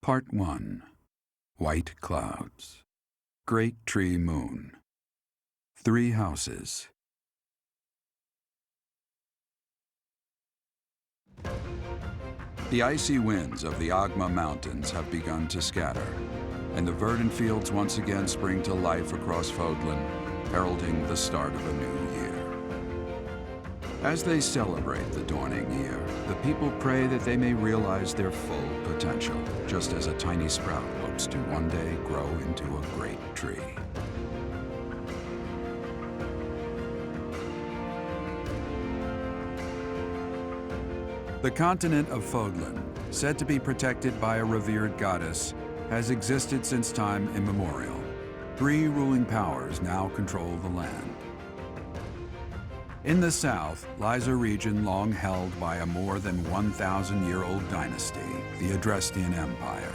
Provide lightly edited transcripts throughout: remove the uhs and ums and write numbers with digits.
Part 1. White Clouds. Great Tree Moon. 3 houses. The icy winds of the Agma Mountains have begun to scatter, and the verdant fields once again spring to life across Fodlan, heralding the start of a new year. As they celebrate the dawning year, the people pray that they may realize their full potential, just as a tiny sprout hopes to one day grow into a great tree. The continent of Fodlan, said to be protected by a revered goddess, has existed since time immemorial. 3 ruling powers now control the land. In the south lies a region long held by a more than 1,000-year-old dynasty, the Adrestian Empire.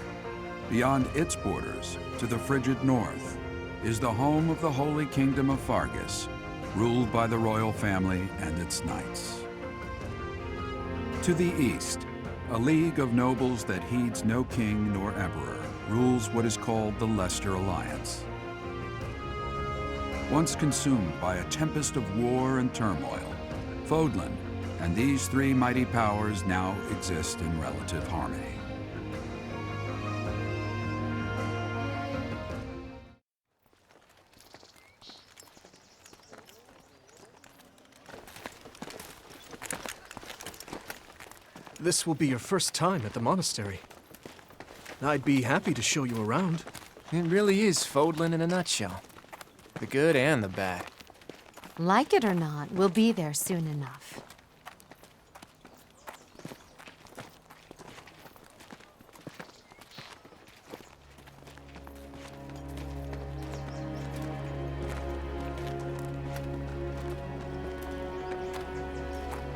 Beyond its borders, to the frigid north, is the home of the Holy Kingdom of Fargus, ruled by the royal family and its knights. To the east, a league of nobles that heeds no king nor emperor rules what is called the Leicester Alliance. Once consumed by a tempest of war and turmoil, Fodlan and these 3 mighty powers now exist in relative harmony. This will be your first time at the monastery. I'd be happy to show you around. It really is Fodlan in a nutshell. The good and the bad. Like it or not, we'll be there soon enough.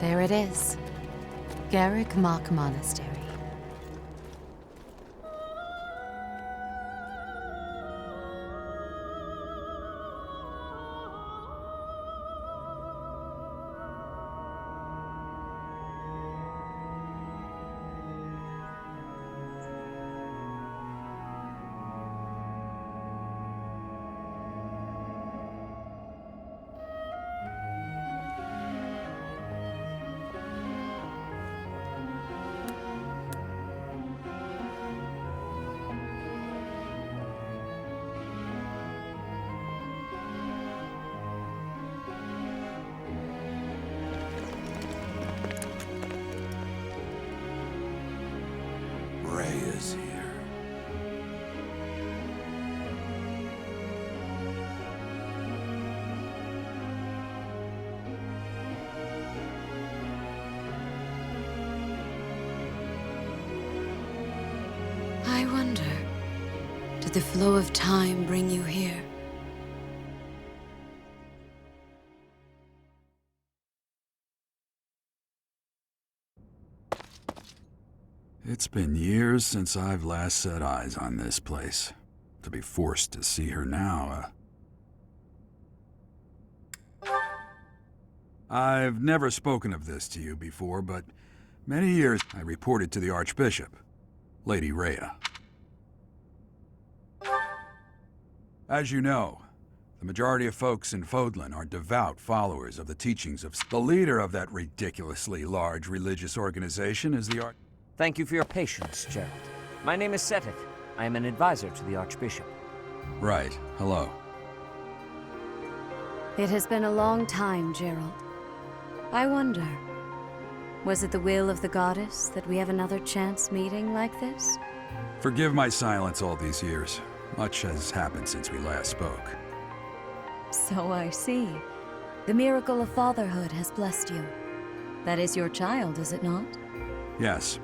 There it is. Garrick Mock Monastery. Ray is here. I wonder, did the flow of time bring you here? It's been years since I've last set eyes on this place. To be forced to see her now, I've never spoken of this to you before, but many years I reported to the Archbishop, Lady Rhea. As you know, the majority of folks in Fodlan are devout followers of the teachings of the leader of that ridiculously large religious organization is the Thank you for your patience, Gerald. My name is Setik. I am an advisor to the Archbishop. Right. Hello. It has been a long time, Gerald. I wonder, was it the will of the goddess that we have another chance meeting like this? Forgive my silence all these years. Much has happened since we last spoke. So I see. The miracle of fatherhood has blessed you. That is your child, is it not? Yes.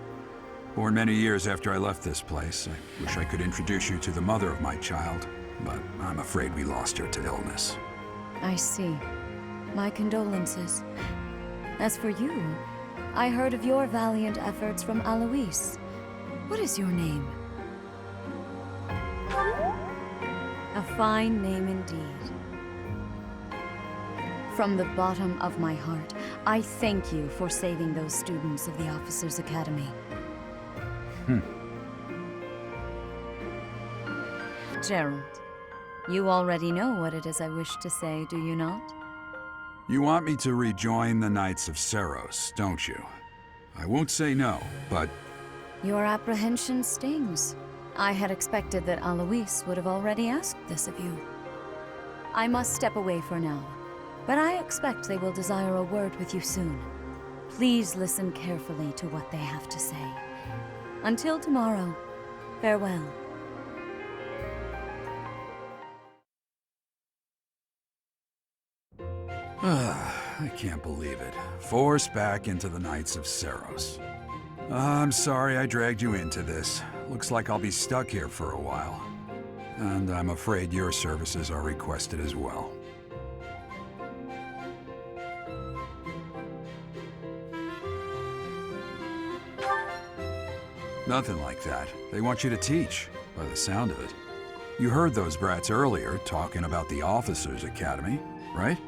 Born many years after I left this place. I wish I could introduce you to the mother of my child, but I'm afraid we lost her to illness. I see. My condolences. As for you, I heard of your valiant efforts from Alois. What is your name? A fine name indeed. From the bottom of my heart, I thank you for saving those students of the Officers' Academy. Gerald, you already know what it is I wish to say, do you not? You want me to rejoin the Knights of Seros, don't you? I won't say no, but Your apprehension stings. I had expected that Alois would have already asked this of you. I must step away for now, but I expect they will desire a word with you soon. Please listen carefully to what they have to say. Until tomorrow, farewell. I can't believe it. Forced back into the Knights of Seros. I'm sorry I dragged you into this. Looks like I'll be stuck here for a while. And I'm afraid your services are requested as well. Nothing like that. They want you to teach, by the sound of it. You heard those brats earlier talking about the Officers' Academy, right?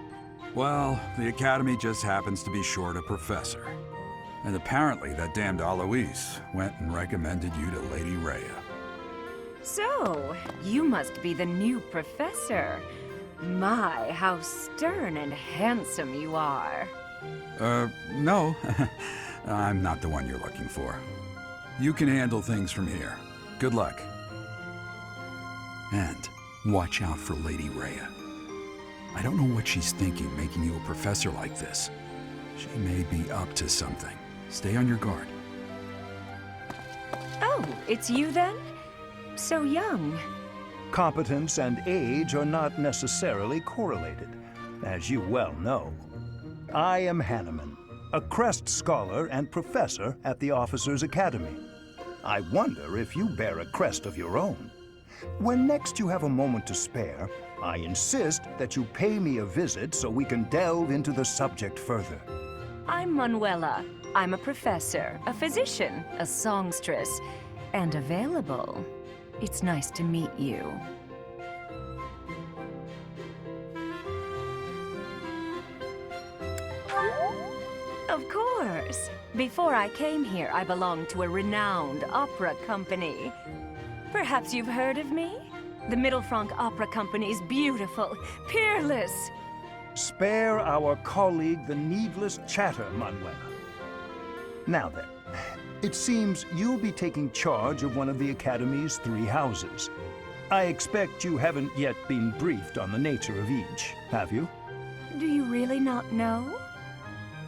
Well, the Academy just happens to be short a professor. And apparently that damned Alois went and recommended you to Lady Rhea. So, you must be the new professor. My, how stern and handsome you are. No. I'm not the one you're looking for. You can handle things from here. Good luck. And watch out for Lady Rhea. I don't know what she's thinking making you a professor like this. She may be up to something. Stay on your guard. Oh, it's you then? So young. Competence and age are not necessarily correlated, as you well know. I am Hanneman, a Crest Scholar and Professor at the Officers' Academy. I wonder if you bear a crest of your own. When next you have a moment to spare, I insist that you pay me a visit so we can delve into the subject further. I'm Manuela. I'm a professor, a physician, a songstress, and available. It's nice to meet you. Of course. Before I came here, I belonged to a renowned opera company. Perhaps you've heard of me? The Middlefranc Opera Company's beautiful, peerless. Spare our colleague the needless chatter, Manuela. Now then, it seems you'll be taking charge of one of the Academy's 3 houses. I expect you haven't yet been briefed on the nature of each, have you? Do you really not know?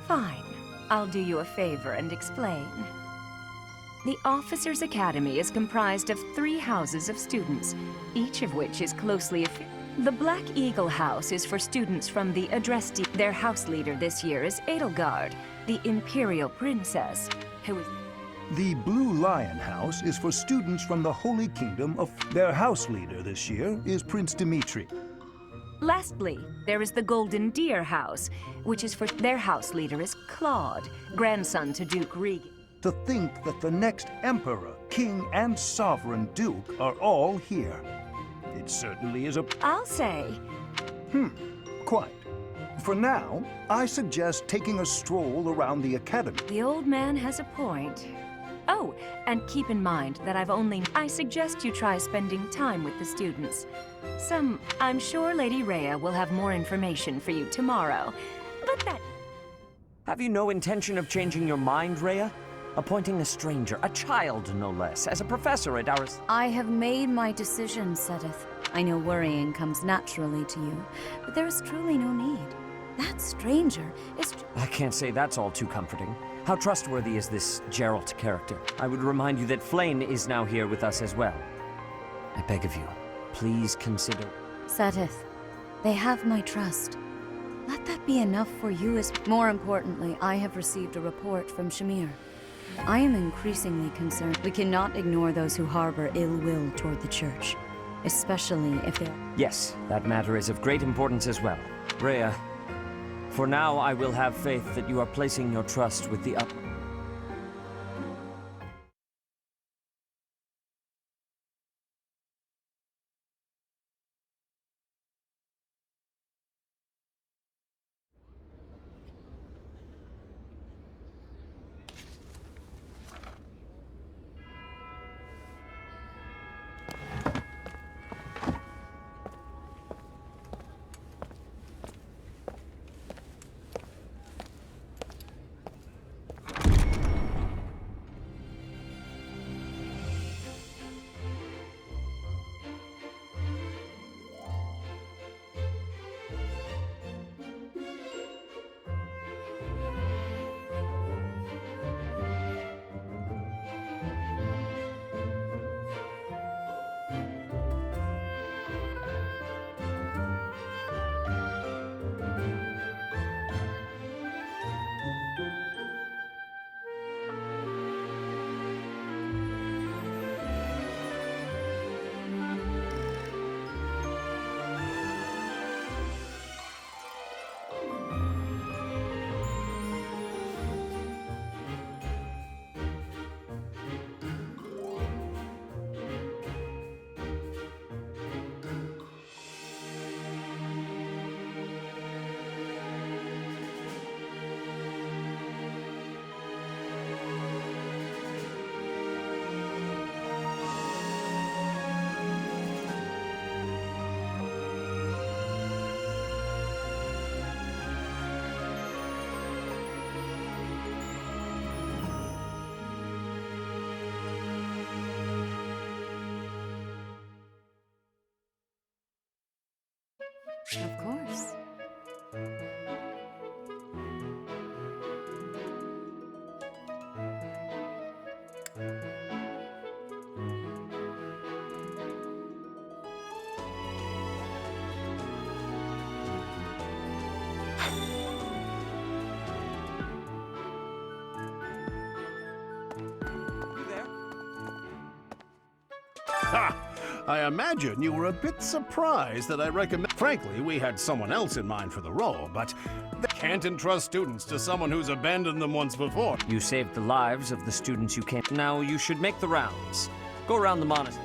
Fine. I'll do you a favor and explain. The Officers' Academy is comprised of 3 houses of students, each of which is closely affiliated. The Black Eagle House is for students from the Adresti. Their house leader this year is Edelgard, the Imperial Princess, who is... The Blue Lion House is for students from the Holy Kingdom of... Their house leader this year is Prince Dimitri. Lastly, there is the Golden Deer House, which is for... Their house leader is Claude, grandson to Duke Regan. To think that the next Emperor, King, and Sovereign Duke are all here. It certainly is a... I'll say. Quite. For now, I suggest taking a stroll around the Academy. The old man has a point. Oh, and keep in mind that I suggest you try spending time with the students. I'm sure Lady Rhea will have more information for you tomorrow. But that... Have you no intention of changing your mind, Rhea? Appointing a stranger, a child no less, as a professor at our... I have made my decision, Sedith. I know worrying comes naturally to you, but there is truly no need. That stranger is... I can't say that's all too comforting. How trustworthy is this Geralt character? I would remind you that Flayn is now here with us as well. I beg of you, please consider... Sedith, they have my trust. Let that be enough for you as... More importantly, I have received a report from Shamir. I am increasingly concerned. We cannot ignore those who harbor ill will toward the Church, especially if they... Yes, that matter is of great importance as well. Rhea, for now I will have faith that you are placing your trust with the up... Of course. Ha! I imagine you were a bit surprised that I recommend. Frankly, we had someone else in mind for the role, but they can't entrust students to someone who's abandoned them once before. You saved the lives of the students you came. Now you should make the rounds. Go around the monastery.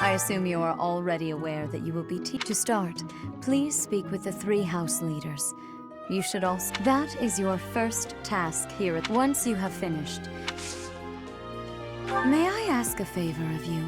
I assume you are already aware that you will be To start, please speak with the 3 house leaders. You should also... That is your first task here. Once you have finished, may I ask a favor of you?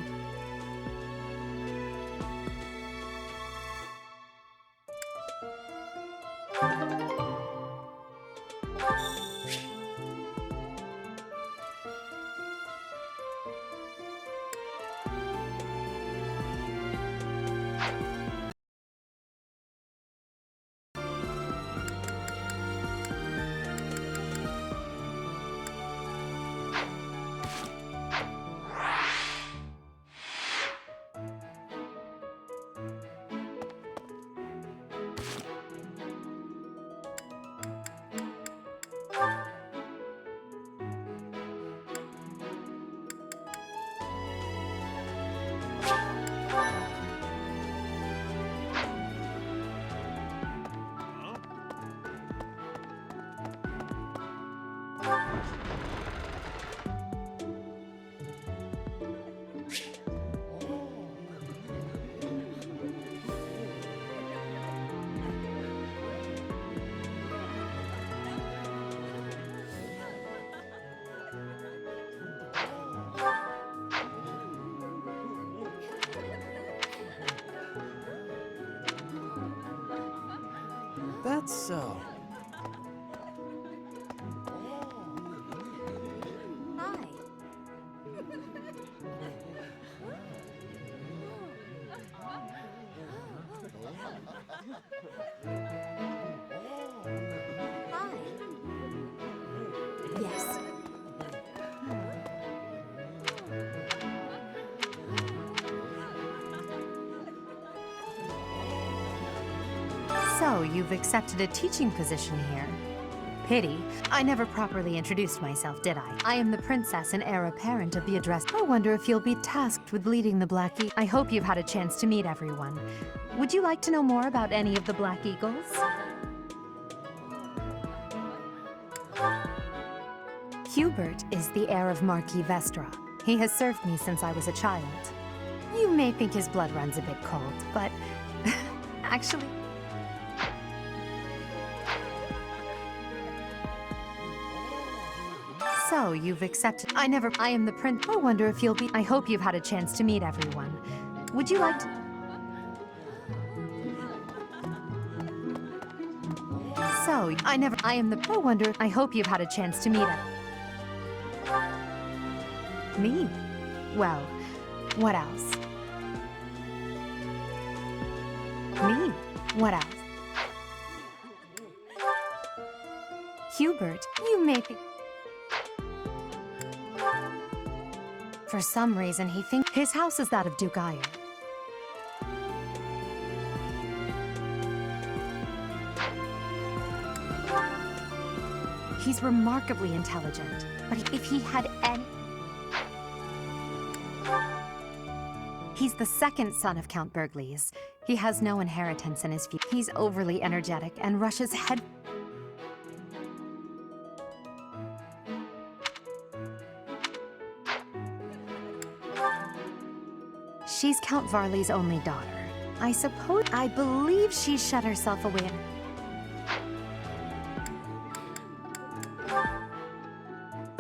That's so. Hi. Hi. Yes. So, you've accepted a teaching position here. Pity. I never properly introduced myself, did I? I am the princess and heir apparent of the address. I wonder if you'll be tasked with leading the Black Eagles. I hope you've had a chance to meet everyone. Would you like to know more about any of the Black Eagles? Hubert is the heir of Marquis Vestra. He has served me since I was a child. You may think his blood runs a bit cold, but actually... So, you've accepted... I am the prince. I wonder if you'll be... I hope you've had a chance to meet everyone. Would you like to... So, I am the... I wonder... I hope you've had a chance to meet me? Well, what else? Me? What else? Hubert, you may be... For some reason, he thinks his house is that of Duke Iron. He's remarkably intelligent, but if he had any... He's the second son of Count Burgleys. He has no inheritance in his future. He's overly energetic and rushes head... She's Count Varley's only daughter. I believe she shut herself away.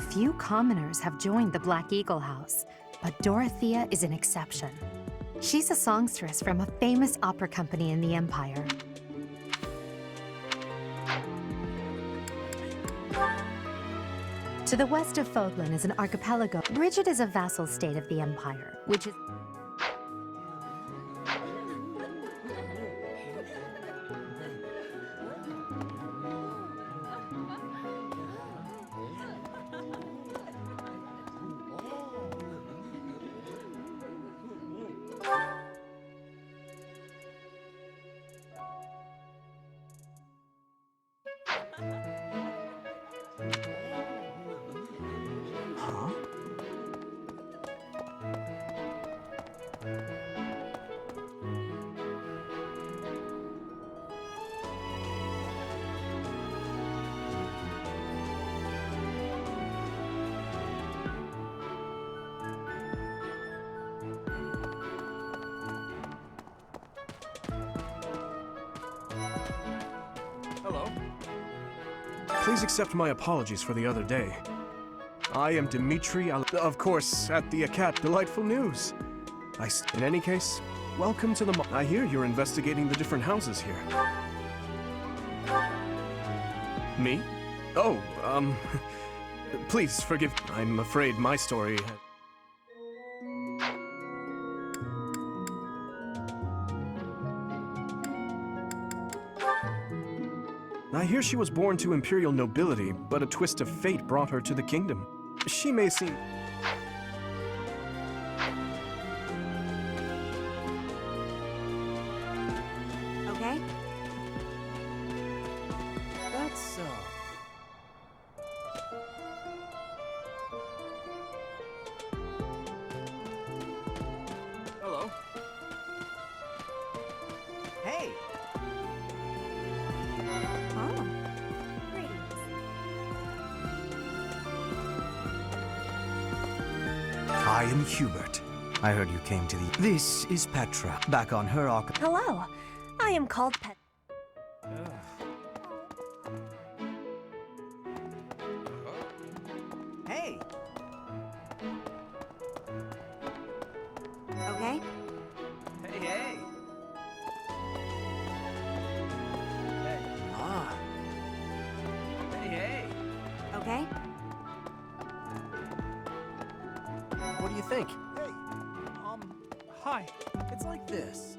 Few commoners have joined the Black Eagle House, but Dorothea is an exception. She's a songstress from a famous opera company in the Empire. To the west of Fodlan is an archipelago. Bridget is a vassal state of the Empire, which is... Huh? Hello. Please accept my apologies for the other day. I am Dimitri of course, at the Acat. Delightful news. In any case, welcome to the I hear you're investigating the different houses here. Me? Oh, please forgive. I'm afraid my story... I hear she was born to imperial nobility, but a twist of fate brought her to the kingdom. She may seem... Okay? That's so. Hello. Hey! Oh. I am Hubert. I heard you came to the... This is Petra, back on her arc... Hello. I am called Pet. Hey! Okay? Hey, hey! Hey. Ah. Hey, hey! Okay? What do you think? Hey, hi. It's like this.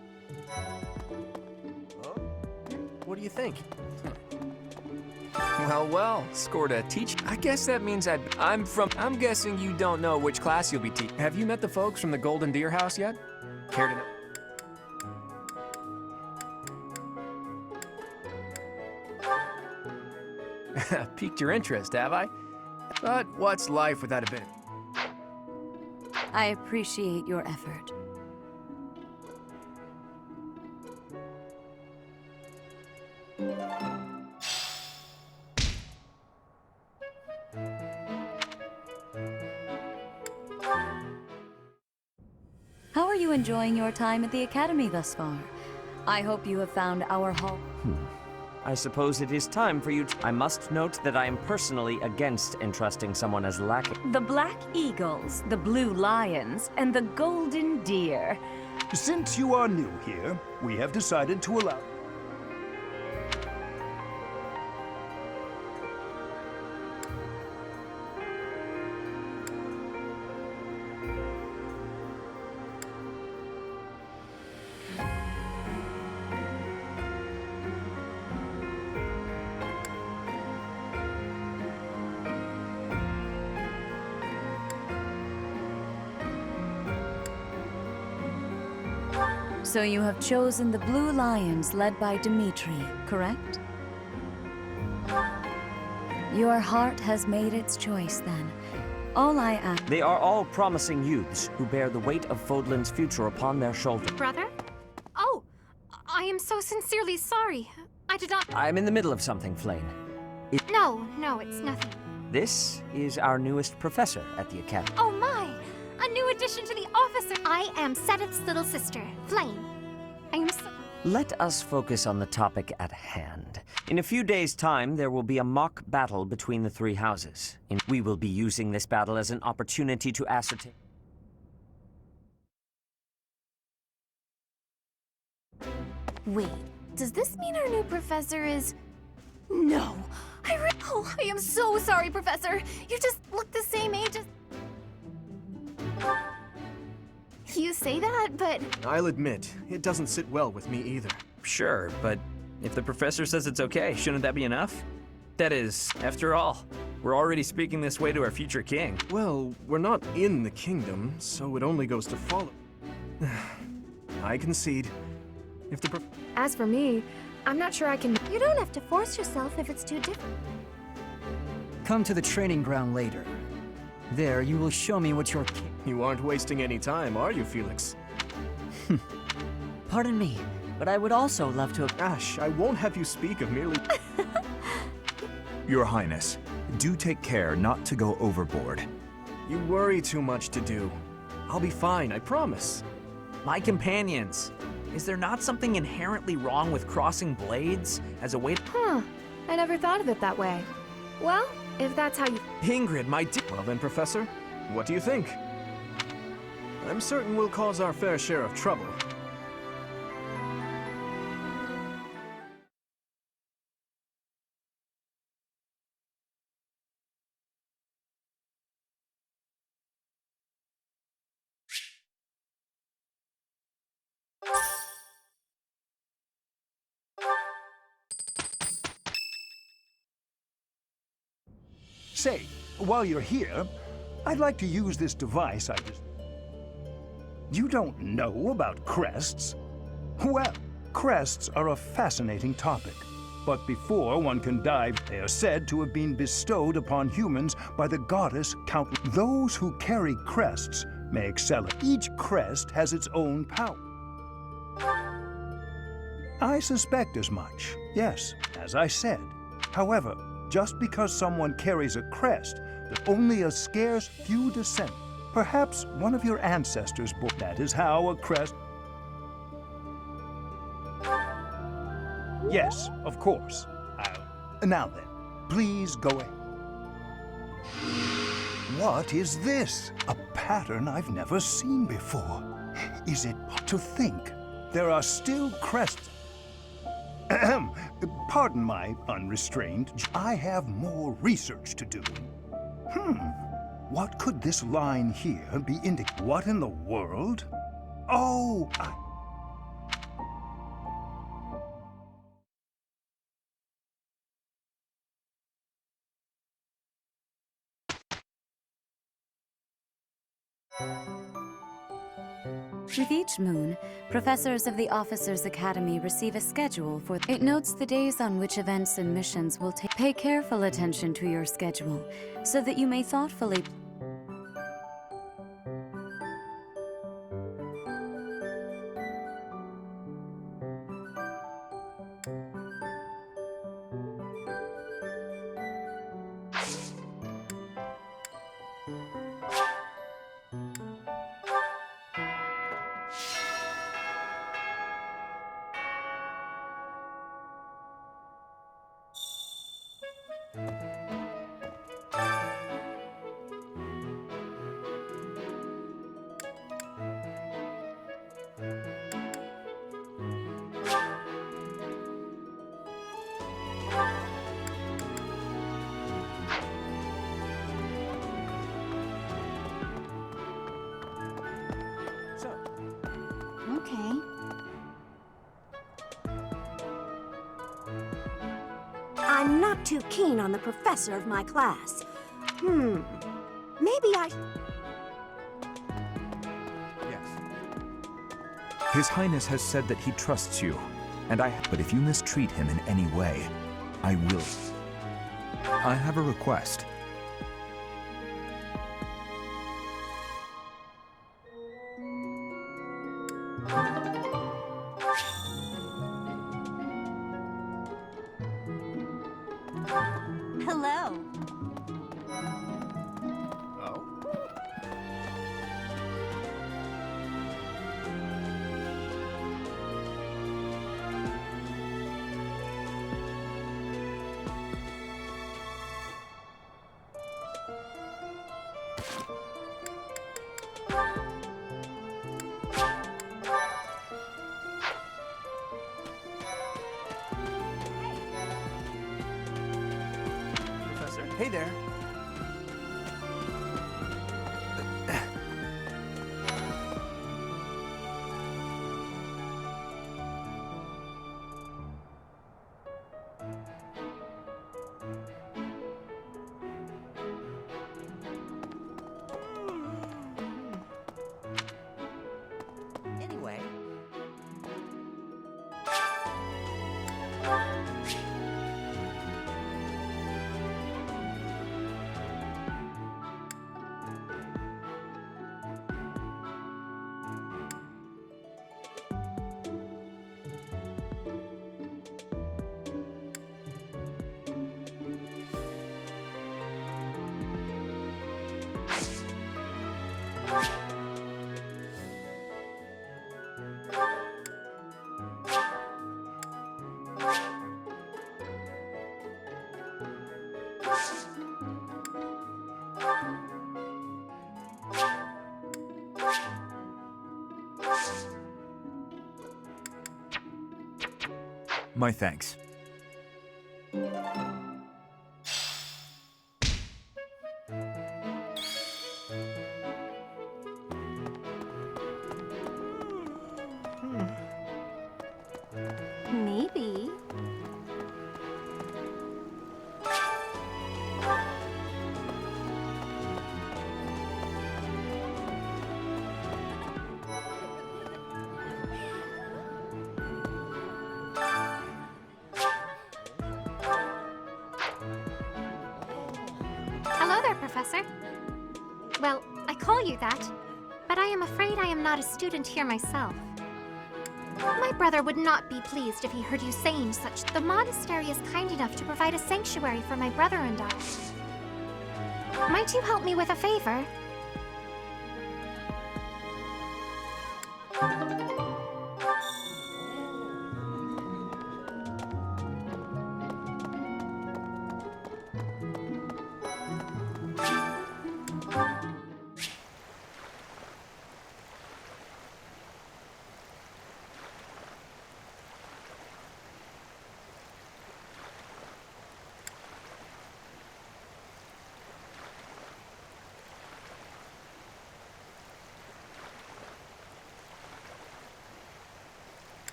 Oh? What do you think? Well, scored a teach. I guess that means I'm guessing you don't know which class you'll be teaching. Have you met the folks from the Golden Deer House yet? Care to know? Piqued your interest, have I? But what's life without a bit? I appreciate your effort. How are you enjoying your time at the Academy thus far? I hope you have found our hall. I suppose it is time for you to... I must note that I am personally against entrusting someone as lacking. The Black Eagles, the Blue Lions, and the Golden Deer. Since you are new here, we have decided to allow... So you have chosen the Blue Lions led by Dimitri, correct? Your heart has made its choice then. All I ask... They are all promising youths who bear the weight of Fodlan's future upon their shoulders. Brother? Oh, I am so sincerely sorry. I did not... I'm in the middle of something, Flane. No, it's nothing. This is our newest professor at the Academy. Oh my! A new addition to the officer! I am Sedith's little sister, Flame. I am so... Let us focus on the topic at hand. In a few days' time, there will be a mock battle between the three houses. We will be using this battle as an opportunity to ascertain... Wait, does this mean our new professor is... No! Oh, I am so sorry, Professor! You just look the same age as... You say that, but... I'll admit, it doesn't sit well with me either. Sure, but if the professor says it's okay, shouldn't that be enough? That is, after all, we're already speaking this way to our future king. Well, we're not in the kingdom, so it only goes to follow. I concede. If the As for me, I'm not sure I can... You don't have to force yourself if it's too different. Come to the training ground later. There, you will show me what your You aren't wasting any time, are you, Felix? Pardon me, but I would also love to... Ash, I won't have you speak of merely... Your Highness, do take care not to go overboard. You worry too much to do. I'll be fine, I promise. My companions, is there not something inherently wrong with crossing blades as a way to... Huh. I never thought of it that way. Well, if that's how you... Ingrid, my dear... Well then, Professor, what do you think? I'm certain we'll cause our fair share of trouble. Say, while you're here, I'd like to use this device I just... You don't know about crests? Well, crests are a fascinating topic. But before one can dive, they are said to have been bestowed upon humans by the goddess Count. Those who carry crests may excel. Each crest has its own power. I suspect as much, yes, as I said. However, just because someone carries a crest, that only a scarce few descend. Perhaps one of your ancestors bore. That is how a crest... Yes, of course. Now then, please go ahead. What is this? A pattern I've never seen before. Is it to think there are still crests? Pardon my unrestrained. I have more research to do. What could this line here be indicating? What in the world? Oh, With each moon, professors of the Officers' Academy receive a schedule for... It notes the days on which events and missions will take... Pay careful attention to your schedule, so that you may thoughtfully... Okay. I'm not too keen on the professor of my class. Maybe I... Yes. His Highness has said that he trusts you, and But if you mistreat him in any way, I will. I have a request. Hello. Hey there. Anyway. My thanks. Maybe. Hello there, Professor. Well, I call you that, but I am afraid I am not a student here myself. My brother would not be pleased if he heard you saying such. The monastery is kind enough to provide a sanctuary for my brother and I. Might you help me with a favor?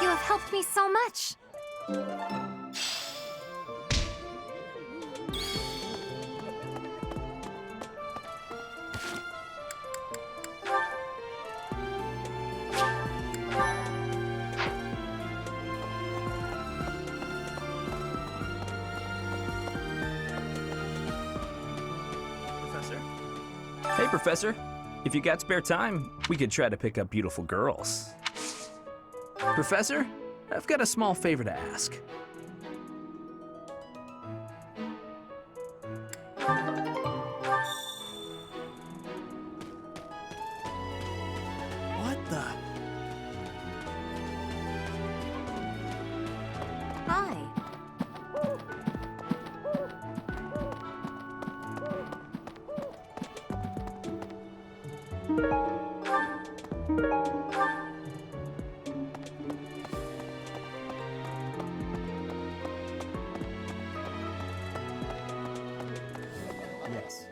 You have helped me so much. Professor? Hey, Professor. If you got spare time, we could try to pick up beautiful girls. Professor, I've got a small favor to ask. What the? Hi. Yes.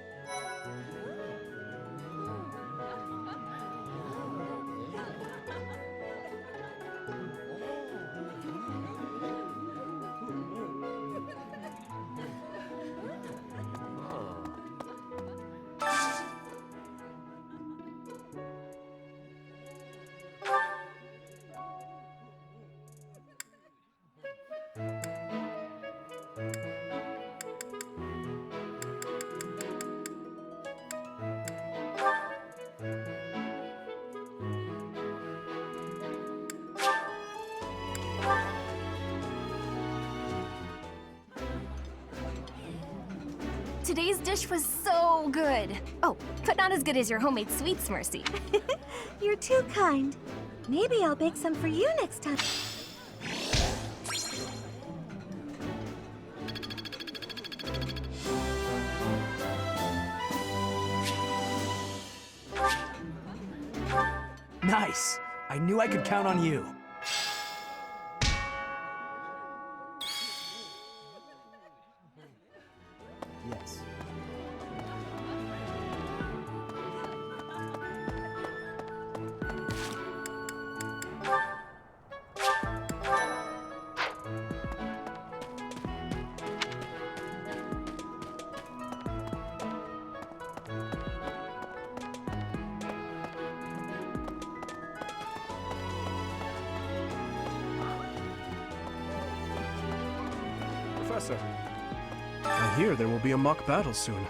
Today's dish was so good. Oh, but not as good as your homemade sweets, Mercy. You're too kind. Maybe I'll bake some for you next time. Nice! I knew I could count on you. Yes. Professor, I hear there will be a mock battle soon.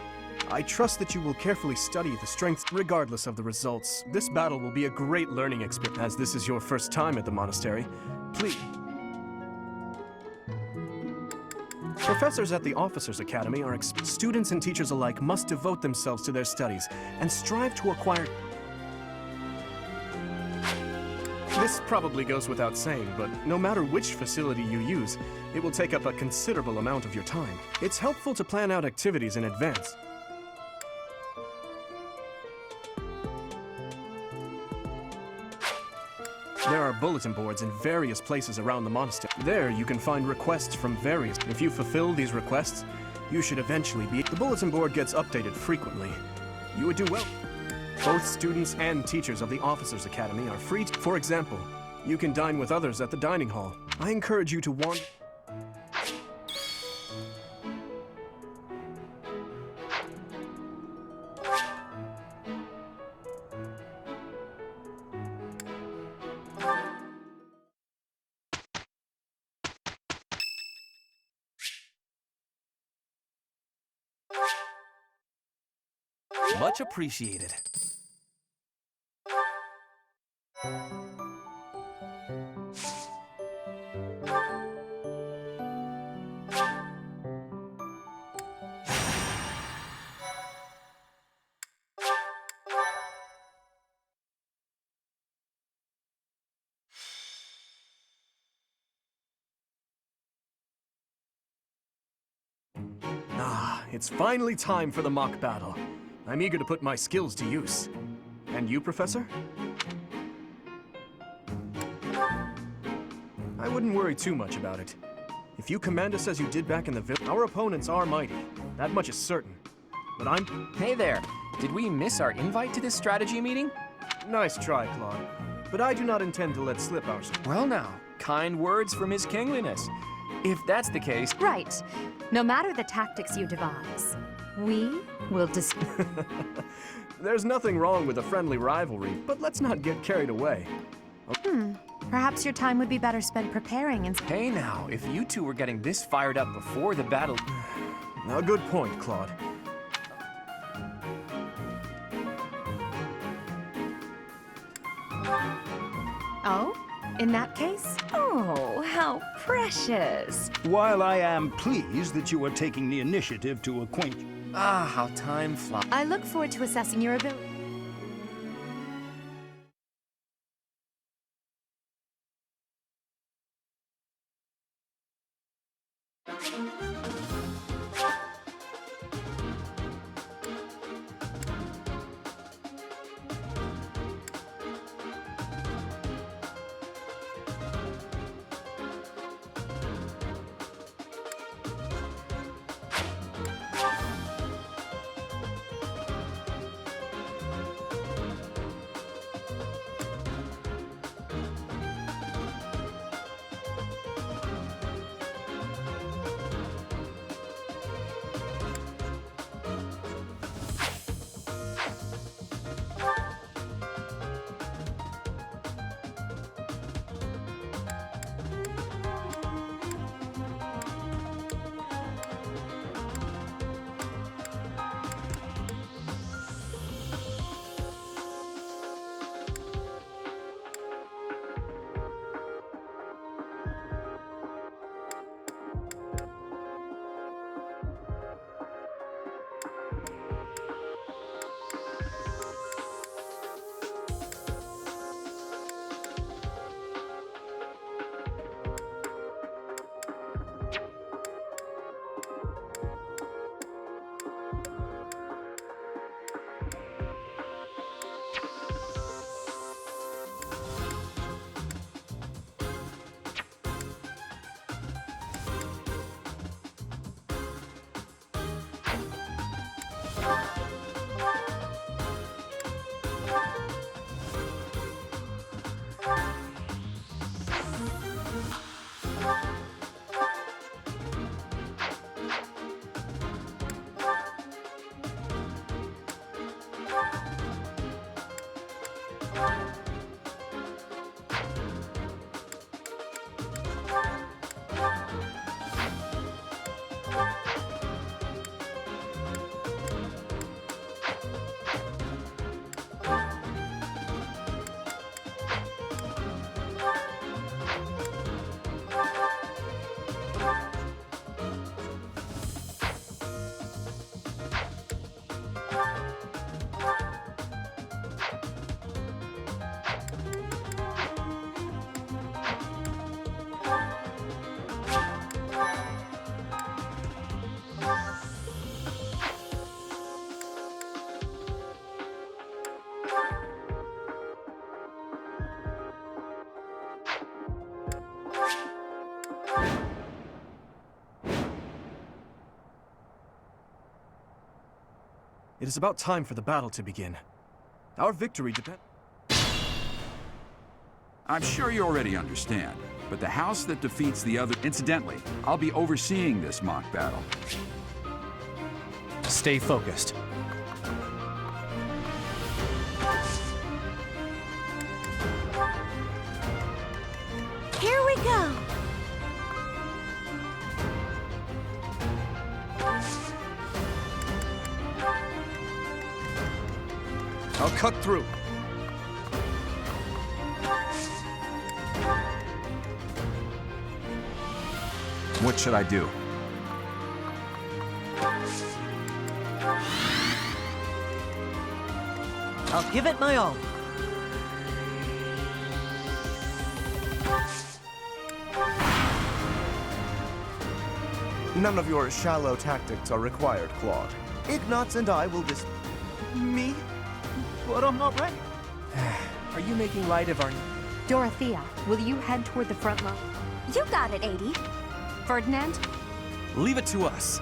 I trust that you will carefully study the strengths regardless of the results. This battle will be a great learning experience. As this is your first time at the monastery, please. Professors at the Officers' Academy are students and teachers alike must devote themselves to their studies and strive to acquire. This probably goes without saying, but no matter which facility you use, it will take up a considerable amount of your time. It's helpful to plan out activities in advance. There are bulletin boards in various places around the monastery. There you can find requests from various. If you fulfill these requests, you should eventually be. The bulletin board gets updated frequently. You would do well. Both students and teachers of the Officers' Academy are free. For example, you can dine with others at the dining hall. I encourage you to wander. Much appreciated. Ah, it's finally time for the mock battle. I'm eager to put my skills to use. And you, Professor? I wouldn't worry too much about it. If you command us as you did back in the village, our opponents are mighty. That much is certain. But I'm... Hey there. Did we miss our invite to this strategy meeting? Nice try, Claude. But I do not intend to let slip our... Well now, kind words from His Kingliness. If that's the case... Right. No matter the tactics you devise, we will There's nothing wrong with a friendly rivalry, but let's not get carried away. Perhaps your time would be better spent preparing and... Hey now, if you two were getting this fired up before the battle... A good point, Claude. Oh? In that case? Oh, how precious. While I am pleased that you are taking the initiative to acquaint... Ah, how time flies. I look forward to assessing your ability. It is about time for the battle to begin. Our victory depends... I'm sure you already understand, but the house that defeats the other... Incidentally, I'll be overseeing this mock battle. Stay focused. Here we go. I'll cut through. What should I do? I'll give it my all. None of your shallow tactics are required, Claude. Ignatz and I will dis... Me? But I'm not ready. Are you making light of our... Dorothea, will you head toward the front line? You got it, 80. Ferdinand? Leave it to us.